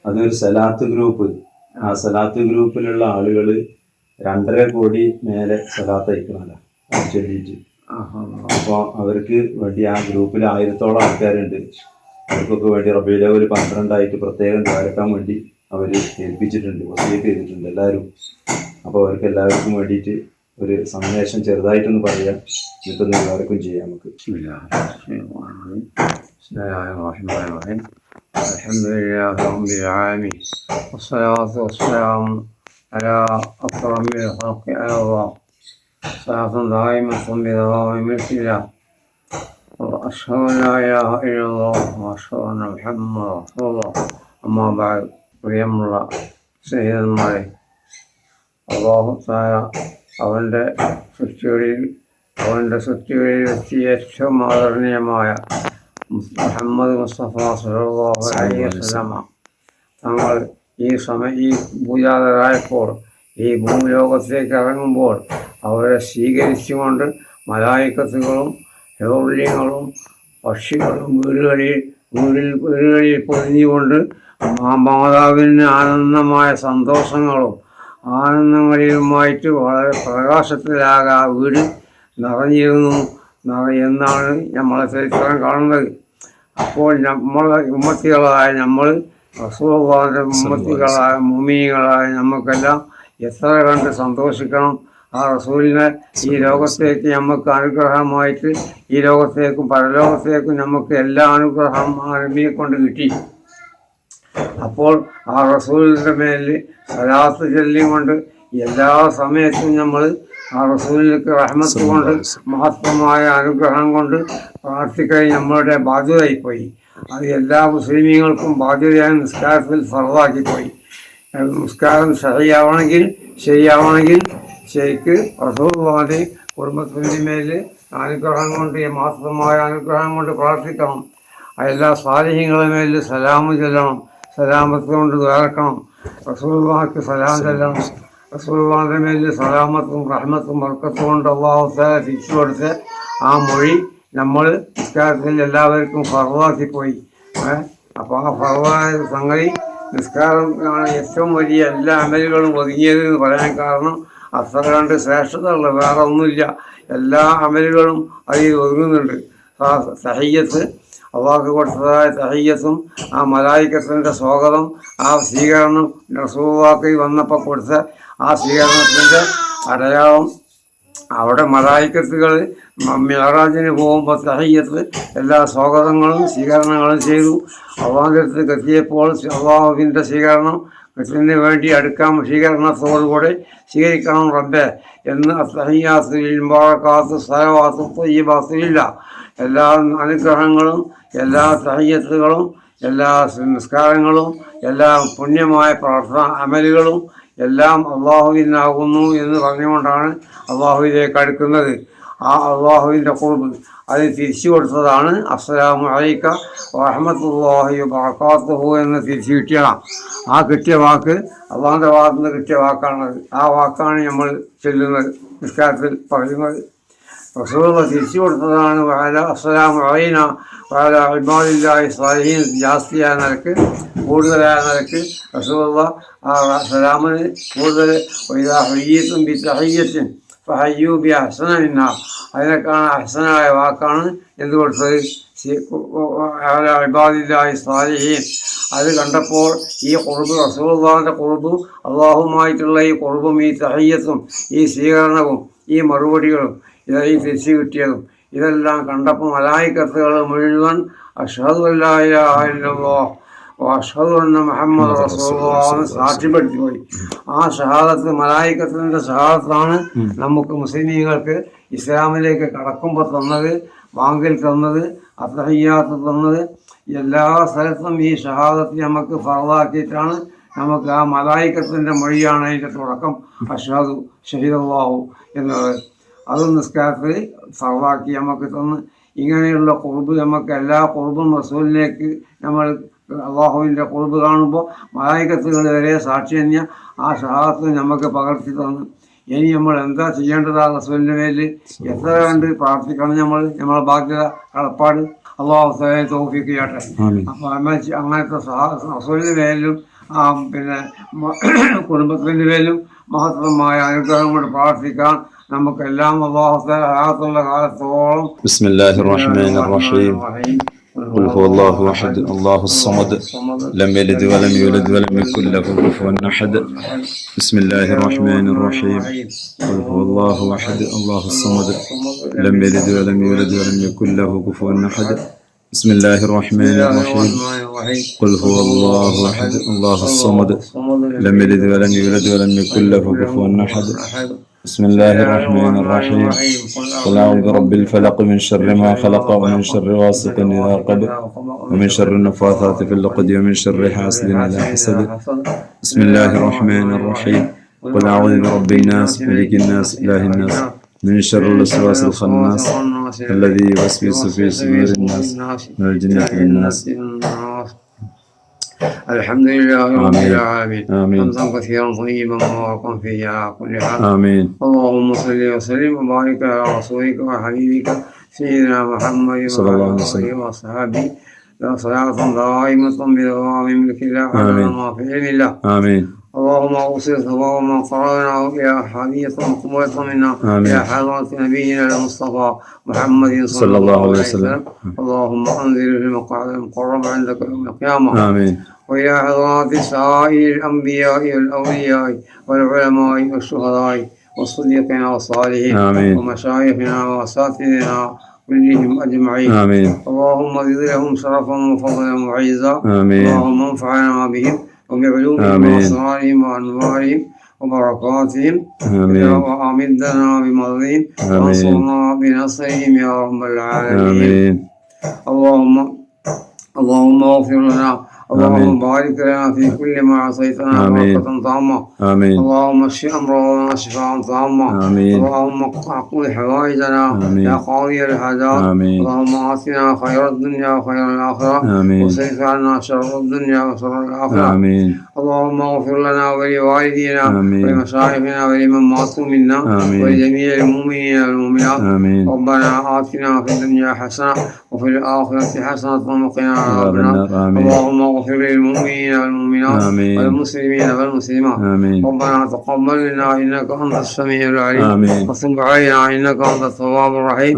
അതൊരു സലാത്ത് ഗ്രൂപ്പ്. ആ സലാത്ത് ഗ്രൂപ്പിലുള്ള ആളുകൾ 2.5 കോടി മേലെ സലാത്ത് അയക്കണമല്ല ചൊല്ലിയിട്ട്. അപ്പോൾ അവർക്ക് വേണ്ടി ആ ഗ്രൂപ്പിൽ 1000-ഓളം ആൾക്കാരുണ്ട്. അവർക്കൊക്കെ വേണ്ടി റബീഉൽ അവ്വൽ 12 പ്രത്യേകം ദ്വാരക്കാൻ വേണ്ടി അവർ ഏൽപ്പിച്ചിട്ടുണ്ട്, വസിയത്ത് ചെയ്തിട്ടുണ്ട് എല്ലാവരും. അപ്പോൾ അവർക്ക് എല്ലാവർക്കും വേണ്ടിയിട്ട് ഒരു സന്ദേശം ചെറുതായിട്ടൊന്ന് പറയാം, എന്നിട്ടൊന്ന് എല്ലാവർക്കും ചെയ്യാം നമുക്ക്. അൽഹംദുലില്ലാഹി റബ്ബിൽ ആലമീൻ വസ്സലാത്തു വസ്സലാമു അലാ അക്റമിൽ ഖൽഖി അല്ലാഹ് സ്വലാത്തുൻ ദായിമത്തുൻ ബിദവാമി മിൽക്കില്ലാഹ് വഅശ്ഹദു അൻ ലാ ഇലാഹ ഇല്ലല്ലാഹ് വഅശ്ഹദു അന്ന മുഹമ്മദൻ റസൂലുള്ളാഹ്. അമ്മാ ബഅദ്. പ്രിയമുള്ള സ്നേഹിതന്മാരെ, അല്ലാഹു തആല അവൻ്റെ സൃഷ്ടികളിൽ വെച്ച് ഏറ്റവും ആദരണീയമായ മുഹമ്മദ് മുസ്തഫ സ്വല്ലല്ലാഹു അലൈഹി വസല്ലമ തങ്ങൾ ഈ ഭൂജാതരായപ്പോൾ, ഈ ഭൂലോകത്തേക്ക് ഇറങ്ങുമ്പോൾ അവരെ സ്വീകരിച്ചുകൊണ്ട് മലായിക്കത്തുകളും ഹൗലിയങ്ങളും പക്ഷികളും വീടുകളിൽ പൊതിഞ്ഞുകൊണ്ട് മാതാവിന് ആനന്ദമായ സന്തോഷങ്ങളും ആനന്ദങ്ങളിലുമായിട്ട് വളരെ പ്രകാശത്തിലാകെ ആ വീട് നിറഞ്ഞിരുന്നു എന്നാണ് നമ്മളെ ചരിത്രം കാണുന്നത്. അപ്പോൾ നമ്മളെ ഉമ്മത്തികളായ നമ്മൾ, റസൂലുള്ളാഹിന്റെ ഉമ്മത്തികളായ മുഅ്മിനീങ്ങളായ നമുക്കെല്ലാം എത്ര കണ്ട് സന്തോഷിക്കണം. ആ റസൂലിനെ ഈ ലോകത്തേക്ക് നമുക്ക് അനുഗ്രഹമായിട്ട്, ഈ ലോകത്തേക്കും പരലോകത്തേക്കും നമുക്ക് എല്ലാ അനുഗ്രഹം ആ നബിയെ കൊണ്ട് കിട്ടി. അപ്പോൾ ആ റസൂലിൻ്റെ മേലിൽ സലാത്ത് ചൊല്ലിക്കൊണ്ട് എല്ലാ സമയത്തും നമ്മൾ ആ റസൂലിലേക്ക് റഹ്മത്ത് കൊണ്ട്, മഹത്വമായ അനുഗ്രഹം കൊണ്ട് പ്രാർത്ഥിക്കാൻ നമ്മളുടെ ബാധ്യതയായിപ്പോയി. അത് എല്ലാ മുസ്ലിമീങ്ങൾക്കും ബാധ്യതയായി നിസ്കാരത്തിൽ ഫർളാക്കിപ്പോയി. നിസ്കാരം ശരിയാവണമെങ്കിൽ ശരിക്ക് റസൂലുള്ളാഹിന്റെ കുടുംബത്തിൻ്റെ മേലിൽ അനുഗ്രഹം കൊണ്ട്, മഹത്വമായ അനുഗ്രഹം കൊണ്ട് പ്രാർത്ഥിക്കണം. എല്ലാ സാലിഹ്യങ്ങളുടെ മേലിൽ സലാമ് ചൊല്ലണം, സലാമത്ത് കൊണ്ട് ദ്വാരക്കണം, റസൂലുള്ളാഹിക്ക് സലാം ചൊല്ലണം. റസൂലുള്ളാഹിന്റെ മേലിൽ സലാമത്തും റഹ്മത്തും ബർക്കത്തും കൊണ്ട് അല്ലാഹു തആല തിരിച്ചു കൊടുത്ത് ആ മൊഴി നമ്മൾ നിസ്കാരത്തിൽ എല്ലാവർക്കും ഫർളാക്കിപ്പോയി. അപ്പോൾ ആ ഫർളായ സംഗതി നിസ്കാരം ആണ് ഏറ്റവും വലിയ എല്ലാ അമലുകളും ഒതുങ്ങിയത് എന്ന് പറയാൻ കാരണം അത്ര കണ്ട് ശ്രേഷ്ഠതയുള്ള വേറെ ഒന്നുമില്ല. എല്ലാ അമലുകളും അതിൽ ഒതുങ്ങുന്നുണ്ട്. തഹിയ്യത്ത്, അള്ളാഹു കൊടുത്തതായ തഹിയ്യത്തും ആ മലായിക്കത്തിൻ്റെ സ്വാഗതം, ആ സ്വീകരണം റസൂലുള്ളാഹി വന്നപ്പോൾ കൊടുത്ത ആ സ്വീകരണത്തിൻ്റെ അടയാളം. അവിടെ മലായിക്കത്തുകൾ മിഅ്റാജിന് പോകുമ്പോൾ തഹിയ്യത്ത് എല്ലാ സ്വാഗതങ്ങളും സ്വീകരണങ്ങളും ചെയ്തു. അള്ളാഹുവിൻ്റെ അടുത്ത് എത്തിയപ്പോൾ അള്ളാഹുവിൻ്റെ സ്വീകരണത്തിന് വേണ്ടി അടുക്കാൻ സ്വീകരണത്തോടുകൂടെ സ്വീകരിക്കണം റബ്ബേ എന്ന് അത്തഹിയ്യാത്തു ലിൽ മുബാറകാത്തു സ്വലവാത്തു ത്വയ്യിബാത്തു ലില്ലാഹ്. എല്ലാ അനുഗ്രഹങ്ങളും എല്ലാ തഹിയ്യത്തുകളും എല്ലാ നിസ്കാരങ്ങളും എല്ലാ പുണ്യമായ പ്രാർത്ഥന അമലുകളും എല്ലാം അള്ളാഹുവിനാകുന്നു എന്ന് പറഞ്ഞുകൊണ്ടാണ് അള്ളാഹുവിലേക്ക് അടുക്കുന്നത്. ആ അള്ളാഹുവിൻ്റെ ഖുർബ് അത് തിരിച്ചു കൊടുത്തതാണ് അസ്സലാമു അലൈക വറഹ്മത്തുള്ളാഹി വബറകാതുഹു എന്ന് തിരിച്ചു കിട്ടിയതാണ്. ആ കിട്ടിയ വാക്ക് അള്ളാഹിൻ്റെ ഭാഗത്തു നിന്ന് കിട്ടിയ വാക്കാണത്. ആ വാക്കാണ് നമ്മൾ ചൊല്ലുന്നത്, നിസ്കാരത്തിൽ പറയുന്നത്. റസൂലുള്ളാഹി തിരിച്ചു കൊടുത്തതാണ് അസ്സലാമു അലൈനാ വഅലാ ഇബാദില്ലാഹി സ്വാലിഹീൻ. ജാസ്തിയായ നിലക്ക്, കൂടുതലായ നിലക്ക് റസൂലുള്ളാഹി ആ സലാമിന് കൂടുതൽ ഇദാ ഹയ്യിതും ബി തഹിയ്യത്തിൻ ഫഹയ്യൂ ബി അഹ്സന മിൻഹാ, അതിനേക്കാണ് അഹ്സനായ വാക്കാണ് എന്ത് കൊടുത്തത്, അലാ ഇബാദില്ലാഹി സ്വാലിഹീൻ. അത് കണ്ടപ്പോൾ ഈ ഖുർബ്, റസൂലുള്ളാഹിന്റെ ഖുർബും അള്ളാഹുമായിട്ടുള്ള ഈ ഖുർബും ഈ തഹിയ്യത്തും ഈ സ്വീകരണവും ഈ മറുപടികളും ഈ തിരിച്ചു കിട്ടിയതും ഇതെല്ലാം കണ്ടപ്പോൾ മലായിക്കത്തുകൾ മുഴുവൻ അശ്ഹദു അല്ലാ ഇലാഹ ഇല്ലല്ലാഹ് വഅശ്ഹദു അന്ന മുഹമ്മദ് റസൂലുള്ളാഹി സാക്ഷ്യപ്പെടുത്തി പോയി. ആ ഷഹാദത്ത്, മലായിക്കത്തിൻ്റെ ഷഹാദത്താണ് നമുക്ക് മുസ്ലിമീങ്ങൾക്ക് ഇസ്ലാമിലേക്ക് കടക്കുമ്പോൾ തന്നത്, ബാങ്കിൽ തന്നത്, അത്തഹിയ്യാത്ത് തന്നത്. എല്ലാ സ്ഥലത്തും ഈ ഷഹാദത്ത് നമുക്ക് ഫർളാക്കിയിട്ടാണ്. നമുക്ക് ആ മലായിക്കത്തിൻ്റെ മൊഴിയാണ് അതിൻ്റെ തുടക്കം, അശ്ഹദു ഷഹീദല്ലാഹു എന്നത്. അത് നിസ്കാരത്തിൽ ഫർളാക്കി നമുക്ക് തന്ന്. ഇങ്ങനെയുള്ള ഖുർബ് നമുക്ക് എല്ലാ ഖുർബും റസൂലിലേക്ക് നമ്മൾ അള്ളാഹുവിൻ്റെ ഖുർബ് കാണുമ്പോൾ മലായിക്കത്തുകൾ വരെ സാക്ഷി തന്നെ ആ ഷഹാദത്ത് നമുക്ക് പകർത്തി തന്നു. ഇനി നമ്മൾ എന്താ ചെയ്യേണ്ടത്? ആ റസൂലിൻ്റെ മേലിൽ എത്ര കണ്ട് പ്രാർത്ഥിക്കണം. നമ്മളെ ബാധ്യത, കടപ്പാട് അള്ളാഹു തൗഫീഖ് ചെയ്യട്ടെ. അപ്പോൾ അങ്ങനത്തെ റസൂലിൻ്റെ മേലിലും പിന്നെ കുടുംബത്തിൻ്റെ പേരിലും മഹത്തരമായ അനുഗ്രഹം കൊണ്ട് പ്രാർത്ഥിക്കാൻ നമുക്കെല്ലാം അല്ലാഹുള്ള കാലത്തോളം ബിസ്മില്ലാഹിർ റഹ്മാനിർ റഹീം قل هو الله احد الله الصمد لم يلد ولم يولد ولم يكن له كفوا احد بسم الله الرحمن الرحيم قل هو الله احد الله الصمد لم يلد ولم يولد ولم يكن له كفوا احد بسم الله الرحمن الرحيم قل هو الله احد الله الصمد لم يلد ولم يولد ولم يكن له كفوا احد بسم الله الرحمن الرحيم قل أعوذ برب الفلق من شر ما خلق ومن شر غاسق إذا وقب ومن شر النفاثات في العقد ومن شر حاسد إذا حسد بسم الله الرحمن الرحيم قل أعوذ برب الناس ملك الناس إله الناس من شر الوسواس الخناس الذي يوسوس في صدور الناس من الجنة والناس. الحمد لله رب العالمين حمدا كثيرا طيبا مباركا فيه على كل حال. آمين. اللهم صل وسلم وبارك على رسولك وحبيبك سيدنا محمد صلى الله عليه وآله وصحبه صلاة دائمة بدوام ملك الله على ما في علم الله. آمين. اللهم اوصل ثواب من قرأنا الى حديث مقبولة منا الى حضرة نبينا المصطفى محمد صلى الله عليه وسلم. اللهم انزل في المقعد المقرب عندك يوم القيامة. آمين. وإلى حضرات سائر الأنبياء والأولياء والعلماء والشهداء والصديقين والصالحين ومشايخنا وأساتذتنا كلهم أجمعين. آمين. اللهم زد لهم شرفا وفضلا وعزا. آمين. اللهم انفعنا بهم وبعلومهم وأسرارهم وأنوارهم وبركاتهم. وأمدنا بمضيهم وانصرنا بنصرهم يا رب العالمين. اللهم اغفر لنا. اللهم بارك لنا في كل ما عصيتنا بركة طامة. اللهم اشف امراضنا شفاء طامة. اللهم اقض حوائجنا يا قاضي الحاجات. اللهم آتنا خير الدنيا وخير الآخرة وصرف عنا شر الدنيا وشر الآخرة. اللهم اغفر لنا ولوالدينا ولمشايخنا ولمن ماتوا منا ولجميع المؤمنين والمؤمنات. ربنا آتنا في الدنيا حسنة وفي الآخرة حسنة وقنا عذاب النار. اللهم اغفر للمؤمنين والمؤمنات والمسلمين والمسلمات. ربنا تقبل منا انك انت السميع العليم وتب علينا انك انت التواب الرحيم.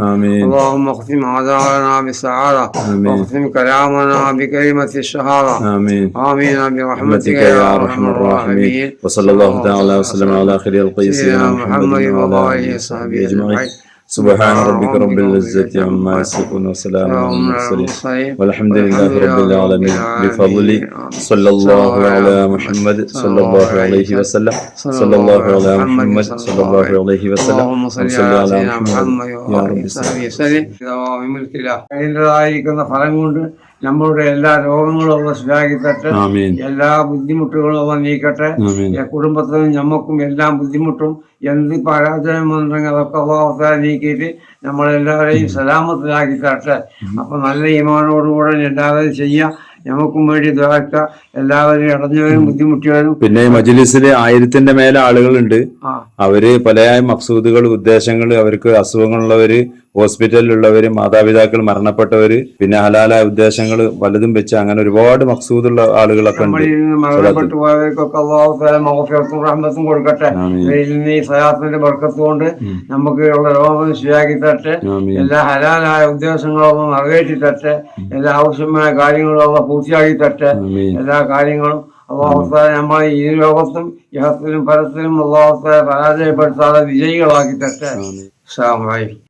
اللهم اختم اعذارنا بالسعاده واختم كلامنا بكلمه الشهاده. امين برحمتك يا ارحم الراحمين. وصلى الله تعالى وسلم على خير خلق سيدنا محمد وعلى اله وصحبه اجمعين. سبحان ربك رب العزة عما يصفون وسلام على المرسلين والحمد لله رب العالمين. بفضل صلى الله على محمد صلى الله عليه وسلم. صلى الله على محمد صلى الله عليه وسلم. اللهم صل على محمد وآله وسلم. അതിൻ്റെതായിരിക്കുന്ന ഫലം കൊണ്ട് നമ്മളുടെ എല്ലാ രോഗങ്ങളും ശരിയാക്കി തട്ടെ. എല്ലാ ബുദ്ധിമുട്ടുകളും നീക്കട്ടെ. കുടുംബത്തിനും ഞമ്മക്കും എല്ലാം ബുദ്ധിമുട്ടും എന്ത് പരാജയം വന്നിട്ടുണ്ടെങ്കിൽ അതൊക്കെ അള്ളാഹു നീക്കിയിട്ട് നമ്മളെല്ലാവരെയും സലാമത്തിലാക്കി തട്ടെ. അപ്പൊ നല്ല ഈമാനോടുകൂടെ എല്ലാവരും ചെയ്യാം. നമുക്കും വേണ്ടി ദ്വാരക്ക. എല്ലാവരും അടഞ്ഞവരും ബുദ്ധിമുട്ടിയവരും. പിന്നെ മജ്‌ലിസില് 1000-ന്റെ മേലെ ആളുകളുണ്ട്. അവര് പല മക്സൂദുകൾ ഉദ്ദേശങ്ങൾ, അവർക്ക് അസുഖങ്ങളുള്ളവര്, ഹോസ്പിറ്റലിലുള്ളവര്, മാതാപിതാക്കൾ മരണപ്പെട്ടവര്, പിന്നെ ഹലാലായ ഉദ്ദേശങ്ങൾ പലതും വെച്ച് അങ്ങനെ ഒരുപാട് മക്സൂദുള്ള ആളുകളൊക്കെ ഉണ്ട്. മരണപ്പെട്ടു പോയവർക്കൊക്കെ അല്ലാഹു തആല മഗ്ഫിറത്തും റഹ്മത്തും കൊടുക്കട്ടെ. ഈ സലാത്തിന്റെ ബർക്കത്ത് കൊണ്ട് നമുക്ക് ഉള്ള രോഗം ശരിയാക്കി തട്ടെ. എല്ലാ ഹലാലായ ഉദ്ദേശങ്ങളും നിറവേറ്റി തട്ടെ. എല്ലാ ആവശ്യമായ കാര്യങ്ങളും പൂർത്തിയാക്കി തട്ടെ. എല്ലാ കാര്യങ്ങളും അല്ലാഹു തആല നമ്മളെ ഈ ലോകത്തും ഇഹത്തിലും പരത്തിലും അല്ലാഹു തആല പരാജയപ്പെടുത്താതെ വിജയികളാക്കി തട്ടെ. അസ്സലാമു അലൈക്കും.